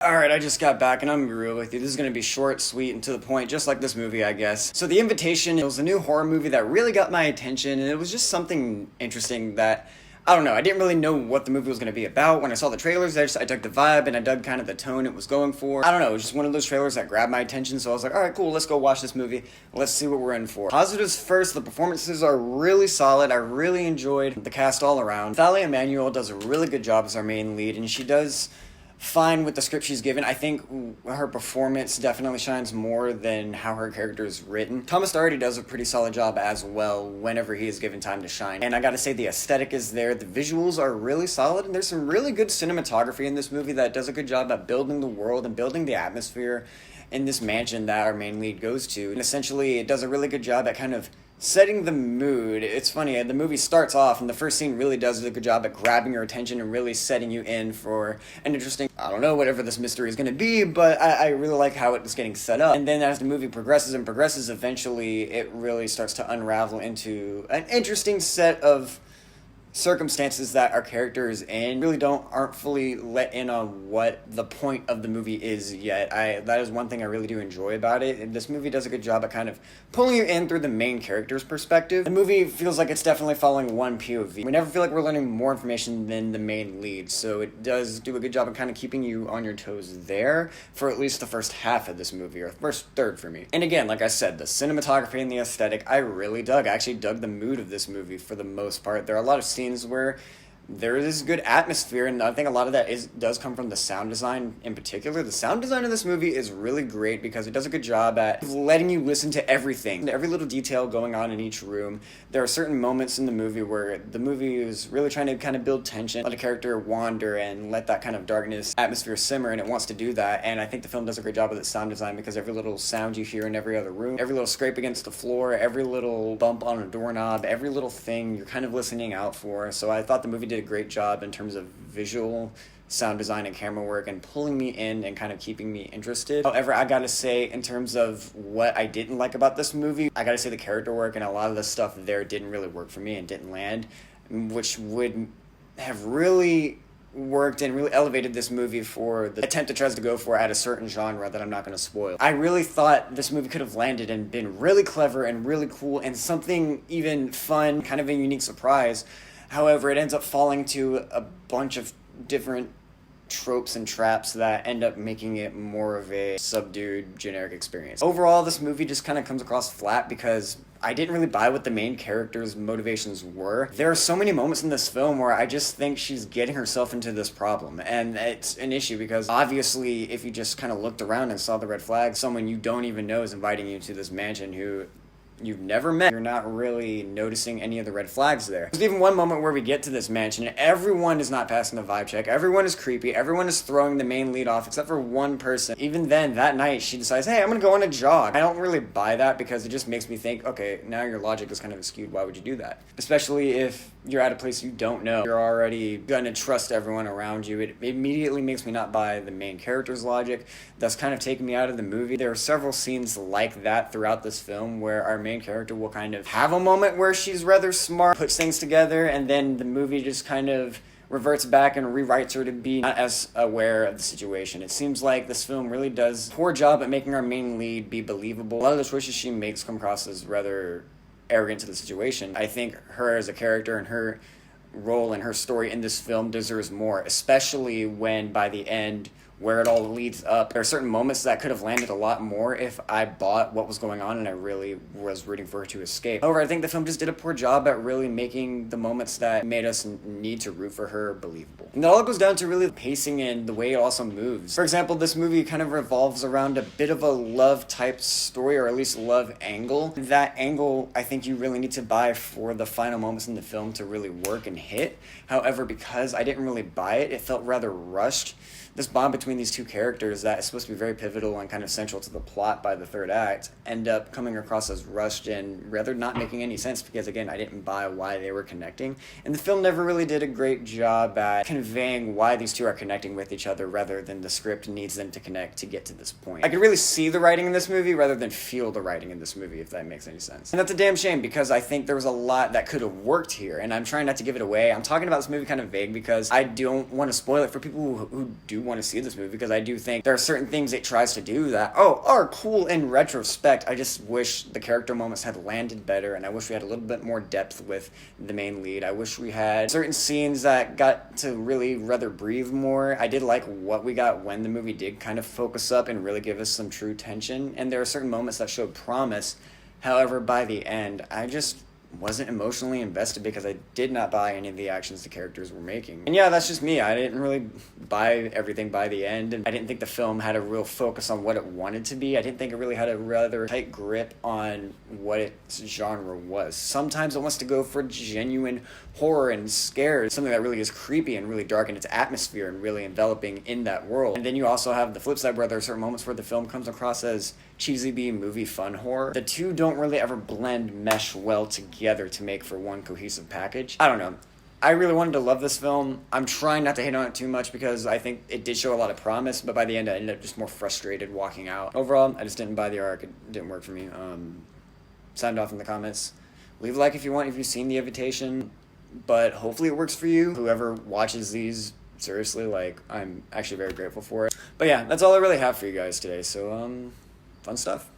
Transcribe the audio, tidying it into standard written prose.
Alright, I just got back and I'm gonna be real with you. This is gonna be short, sweet, and to the point, just like this movie, I guess. So The Invitation, it was a new horror movie that really got my attention, and it was just something interesting that, I don't know, I didn't really know what the movie was gonna be about. When I saw the trailers, I dug the vibe, and I dug kind of the tone it was going for. I don't know, it was just one of those trailers that grabbed my attention, so I was like, alright, cool, let's go watch this movie. Let's see what we're in for. Positives first, the performances are really solid. I really enjoyed the cast all around. Thalia Emanuel does a really good job as our main lead, and she does fine with the script she's given. I think her performance definitely shines more than how her character is written. Thomas Doherty does a pretty solid job as well whenever he is given time to shine. And I gotta say, the aesthetic is there, the visuals are really solid, and there's some really good cinematography in this movie that does a good job at building the world and building the atmosphere in this mansion that our main lead goes to. And essentially, it does a really good job at kind of setting the mood. It's funny, the movie starts off and the first scene really does a good job at grabbing your attention and really setting you in for an interesting, I don't know, whatever this mystery is going to be, but I really like how it's getting set up. And then as the movie progresses and progresses, eventually it really starts to unravel into an interesting set of circumstances that our characters in really aren't fully let in on what the point of the movie is yet. That is one thing I really do enjoy about it. And this movie does a good job at kind of pulling you in through the main character's perspective. The movie feels like it's definitely following one POV. We never feel like we're learning more information than the main lead, so it does do a good job of kind of keeping you on your toes there for at least the first half of this movie, or first third for me. And again, like I said, the cinematography and the aesthetic I really dug. I actually dug the mood of this movie for the most part. There are a lot of scenes where there is good atmosphere, and I think a lot of that does come from the sound design in particular. The sound design of this movie is really great because it does a good job at letting you listen to everything, to every little detail going on in each room. There are certain moments in the movie where the movie is really trying to kind of build tension, let a character wander and let that kind of darkness atmosphere simmer, and it wants to do that. And I think the film does a great job with its sound design because every little sound you hear in every other room, every little scrape against the floor, every little bump on a doorknob, every little thing you're kind of listening out for. So I thought the movie did a great job in terms of visual, sound design, and camera work, and pulling me in and kind of keeping me interested. However, I gotta say, in terms of what I didn't like about this movie, I gotta say the character work and a lot of the stuff there didn't really work for me and didn't land, which would have really worked and really elevated this movie for the attempt it tries to go for at a certain genre that I'm not going to spoil. I really thought this movie could have landed and been really clever and really cool and something even fun, kind of a unique surprise. However, it ends up falling to a bunch of different tropes and traps that end up making it more of a subdued, generic experience. Overall, this movie just kind of comes across flat because I didn't really buy what the main character's motivations were. There are so many moments in this film where I just think she's getting herself into this problem, and it's an issue because obviously if you just kind of looked around and saw the red flag, someone you don't even know is inviting you to this mansion who you've never met, you're not really noticing any of the red flags there. There's even one moment where we get to this mansion and everyone is not passing the vibe check, everyone is creepy, everyone is throwing the main lead off except for one person. Even then, that night, she decides, hey, I'm gonna go on a jog. I don't really buy that because it just makes me think, okay, now your logic is kind of skewed, why would you do that? Especially if you're at a place you don't know, you're already gonna trust everyone around you. It immediately makes me not buy the main character's logic. That's kind of taking me out of the movie. There are several scenes like that throughout this film where our main character will kind of have a moment where she's rather smart, puts things together, and then the movie just kind of reverts back and rewrites her to be not as aware of the situation. It seems like this film really does a poor job at making our main lead be believable. A lot of the choices she makes come across as rather arrogant to the situation. I think her as a character and her role and her story in this film deserves more, especially when by the end, where it all leads up, there are certain moments that could have landed a lot more if I bought what was going on and I really was rooting for her to escape. However, I think the film just did a poor job at really making the moments that made us need to root for her believable. And it all goes down to really the pacing and the way it also moves. For example, this movie kind of revolves around a bit of a love type story, or at least love angle. That angle, I think you really need to buy for the final moments in the film to really work and hit. However, because I didn't really buy it, it felt rather rushed. This bond between these two characters that is supposed to be very pivotal and kind of central to the plot by the third act end up coming across as rushed and rather not making any sense because, again, I didn't buy why they were connecting. And the film never really did a great job at conveying why these two are connecting with each other rather than the script needs them to connect to get to this point. I could really see the writing in this movie rather than feel the writing in this movie, if that makes any sense. And that's a damn shame because I think there was a lot that could have worked here, and I'm trying not to give it away. I'm talking about this movie kind of vague because I don't want to spoil it for people who do do want to see this movie because I do think there are certain things it tries to do that, are cool in retrospect. I just wish the character moments had landed better, and I wish we had a little bit more depth with the main lead. I wish we had certain scenes that got to really rather breathe more. I did like what we got when the movie did kind of focus up and really give us some true tension, and there are certain moments that showed promise. However, by the end, I just wasn't emotionally invested because I did not buy any of the actions the characters were making. And yeah, that's just me. I didn't really buy everything by the end, and I didn't think the film had a real focus on what it wanted to be. I didn't think it really had a rather tight grip on what its genre was. Sometimes it wants to go for genuine horror and scares, something that really is creepy and really dark in its atmosphere and really enveloping in that world. And then you also have the flip side where there are certain moments where the film comes across as cheesy B-movie fun horror. The two don't really ever mesh well together to make for one cohesive package. I don't know. I really wanted to love this film. I'm trying not to hate on it too much because I think it did show a lot of promise, but by the end I ended up just more frustrated walking out. Overall, I just didn't buy the arc. It didn't work for me. Sound off in the comments. Leave a like if you want, if you've seen The Invitation, but hopefully it works for you. Whoever watches these, seriously, like, I'm actually very grateful for it. But yeah, that's all I really have for you guys today, so fun stuff.